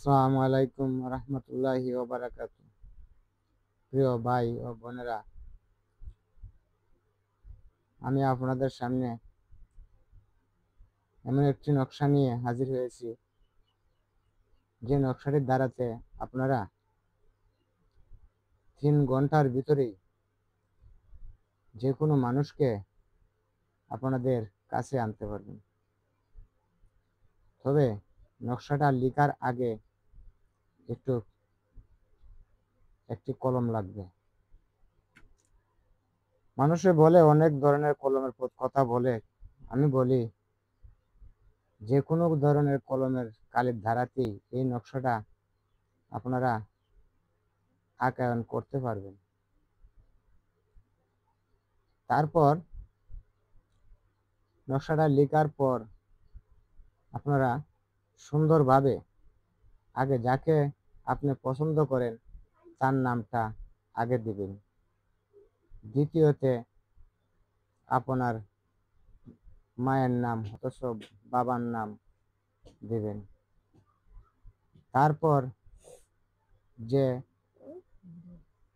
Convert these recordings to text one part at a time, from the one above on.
আসসালামু আলাইকুম রহমতুল্লাহি ওয়া বারাকাতুহু। প্রিয় ভাই ও বোনেরা, আমি আপনাদের সামনে এমন একটি নকশা নিয়ে হাজির হয়েছি, যে নকশাটির দ্বারাতে আপনারা 3 ঘন্টার ভিতরেই যে কোনো মানুষকে আপনাদের কাছে আনতে পারবেন। তবে নকশাটা লেখার আগে একটি কলম লাগবে। মানুষে বলে অনেক ধরনের কলমের কথা বলে, আমি বলি যে কোনো ধরনের কলমের কালির ধারাতেই এই নকশাটা আপনারা আঁকায়ন করতে পারবেন। তারপর নকশাটা লেখার পর আপনারা সুন্দরভাবে আগে যাকে আপনি পছন্দ করেন তার নামটা আগে দিবেন। দ্বিতীয়তে আপনার মায়ের নাম অথচ বাবার নাম দিবেন। তারপর যে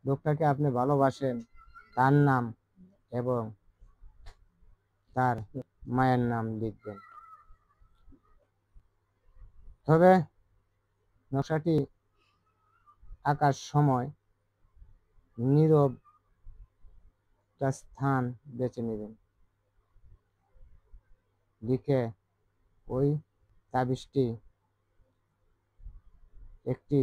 লোকটাকে আপনি ভালোবাসেন তার নাম এবং তার মায়ের নাম লিখবেন। তবে নকশাটি আঁকার সময় নীরব একটা স্থান বেছে নেবেন। লিখে ওই তাবিজটি একটি